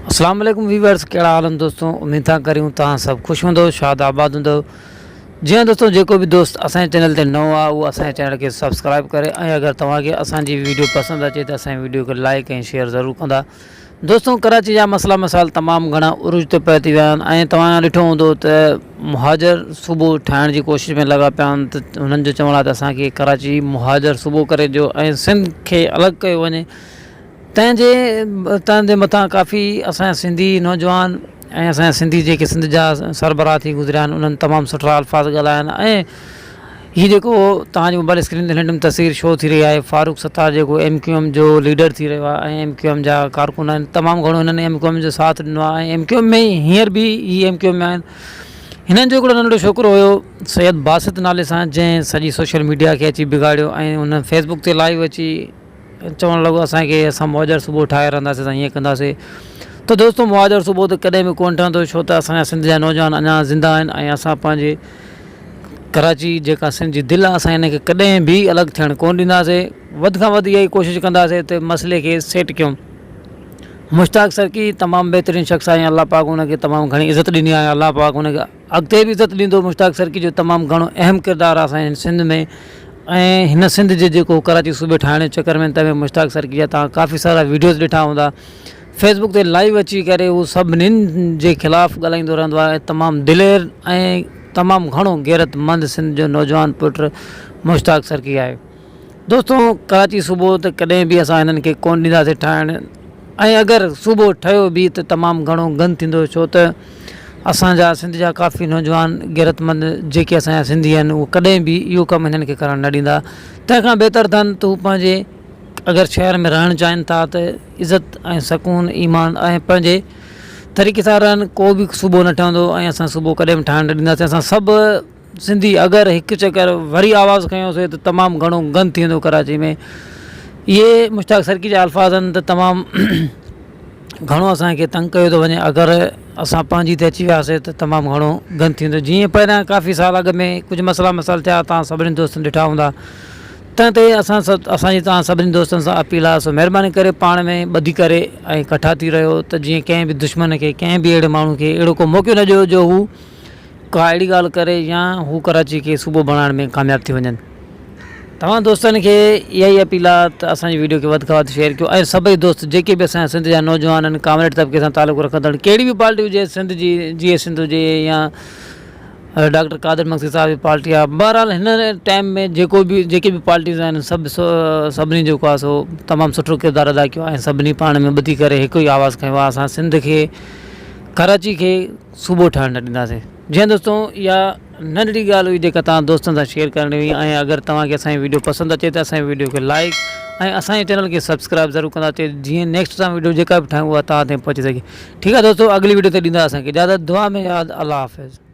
अस्सलाम वालेकुम वीवर्स, कहिड़ा हाल आहिनि दोस्तों। उम्मीद था करियूं तव्हां सभु ख़ुशि हूंदो, शाद आबाद हूंदो। जी हाँ दोस्तों, जेको भी दोस्त असांजे चैनल ते नओं आहे उहो असांजे चैनल खे सब्सक्राइब करे ऐं अगरि तव्हांखे असांजी वीडियो पसंदि अचे त असांजी वीडियो खे लाइक ऐं शेयर ज़रूरु कंदा। दोस्तों, कराची जा मसला मसाइल तमामु घणा उरूज ते पए थी विया आहिनि ऐं तव्हां ॾिठो हूंदो त मुहाजर सूबो ठाहिण जी कोशिशि में लॻा पिया आहिनि। त हुननि जो चवणु आहे त असांखे कराची मुहाजर सूबो करे ॾियो ऐं सिंध खे अलॻि कयो वञे। तंहिंजे मथां काफ़ी असांजा सिंधी नौजवान ऐं असांजा सिंधी जेके सिंध जा सरबराह थी गुज़रिया आहिनि उन्हनि तमामु सुठा अल्फाज़ ॻाल्हाया आहिनि। ऐं हीअ जेको तव्हांजी मोबाइल स्क्रीन ते हिन में तस्वीर शो थी रही आहे, फारूक सत्तार जेको MQM जो लीडर थी रहियो आहे ऐं MQM जा कारकुन आहिनि, तमामु घणो हिननि MQM जो साथ ॾिनो आहे। ऐं MQM में हींअर बि MQM में आहिनि। हिननि जो हिकिड़ो नंढो छोकिरो हुयो सैयद बासित नाले सां, जंहिं सॼी सोशल मीडिया खे अची बिगाड़ियो ऐं हुन फेसबुक ते लाइव अची चवणु लॻो असांखे असां मुहाजर सूबो ठाहे रहंदासीं, असां हीअं कंदासीं। त दोस्तों, मुहाजर सूबो त कॾहिं बि कोन ठहंदो, छो त असांजा सिंध जा नौजवान अञा ज़िंदा आहिनि ऐं असां पंहिंजे कराची जेका सिंध जी दिलि आहे असां हिनखे कॾहिं बि अलॻि थियणु कोन ॾींदासीं। वधि खां वधि इहा ई कोशिशि कंदासीं त मसइले खे सेट कयूं। मुश्ताक सरकी तमामु बहितरीनु शख़्स आहे, अलाह पाक हुनखे तमामु घणी इज़त ॾिनी आहे। अलाह पाक हुनखे अॻिते बि इज़त ॾींदो। मुश्ताक सरकी जो तमामु घणो अहम किरदारु आहे असांजे सिंध में ऐं हिन सिंध जे जेको कराची सूबे ठाहिण जे चकर में तव्हां मुश्ताक सरकी जा तव्हां काफ़ी सारा वीडियोज़ ॾिठा हूंदा। फेसबुक ते लाइव अची करे उहो सभिनीनि जे ख़िलाफ़ु ॻाल्हाईंदो रहंदो आहे। तमामु दिलेर ऐं तमामु घणो गैरतमंद सिंध जो नौजवान पुटु मुश्ताक सरकी आहे। दोस्तों, कराची सूबो त कॾहिं बि असां हिननि खे कोन ॾींदासीं ठाहिण ऐं अगरि सूबो ठहियो बि त तमामु घणो गंद थींदो, छो त असांजा सिंध जा काफ़ी नौजवान गैरतमंद जेके असांजा सिंधी आहिनि उहे कॾहिं बि इहो कमु हिननि खे करणु न ॾींदा। तंहिंखां बहितर अथनि त हू पंहिंजे अगरि शहर में रहणु चाहिनि था त इज़त ऐं सकून ईमान ऐं पंहिंजे तरीक़े सां रहनि। को बि सूबो न ठहंदो ऐं असां सूबो कॾहिं बि ठाहिणु न ॾींदासीं। असां सभु सिंधी अगरि हिकु चकर वरी आवाज़ु खयोंसीं त तमामु घणो गंद थी वेंदो कराची में। इहे मुश्ताक सरकी जा अल्फाज़ आहिनि त तमामु घणो असांखे तंग कयो थो वञे। अगरि असां पंहिंजी ते अची वियासीं त तमामु घणो गंद थींदो। जीअं पहिरियां काफ़ी साल अॻु में कुझु मसइला मसाइल थिया, तव्हां सभिनी दोस्तनि ॾिठा हूंदा। ते असांजी तव्हां सभिनी दोस्तनि सां अपील आहे, सो महिरबानी करे पाण में ॿधी करे ऐं इकठा थी रहियो त जीअं कंहिं बि दुश्मन खे, कंहिं बि अहिड़े माण्हू खे अहिड़ो को मौक़ो न ॾियो जो हू का अहिड़ी ॻाल्हि करे या हू कराची खे सूबो बणाइण में कामयाबु थी वञनि। तव्हां दोस्तनि खे इहा ई अपील आहे त असांजी वीडियो खे वधि खां वधि शेयर कयो ऐं सभई दोस्त जेके बि असांजा सिंध जा नौजवान आहिनि, कामरेड तबिके सां तालुक़ु रखंदड़, कहिड़ी बि पार्टी हुजे, सिंध जी जीअं सिंध हुजे या डॉक्टर कादिर मक्सी साहिब जी पार्टी आहे, बहरहाल हिन टाइम में जेके बि पार्टीज़ आहिनि सभिनी जेको आहे सो तमामु सुठो किरदारु अदा कयो आहे ऐं सभिनी पाण में ॿधी करे हिकु ई आवाज़ु खयो आहे, असां सिंध खे, कराची खे सूबो ठाहिणु न ॾींदासीं। जीअं दोस्तों, इहा नंढड़ी ॻाल्हि हुई जेका तव्हां दोस्तनि सां शेयर करणी हुई। ऐं अगरि तव्हांखे असांजी वीडियो पसंदि अचे त असांजी वीडियो खे लाइक ऐं असांजे चैनल खे सब्सक्राइब ज़रूरु कंदा अचे, जीअं नेक्स्ट असां वीडियो जेका बि ठाहियूं उहा तव्हां ताईं पहुची सघे। ठीकु आहे दोस्तों, अगली वीडियो ते ॾींदा असांखे इजाज़त। दुआ में यादि। अल्लाह हाफ़िज़।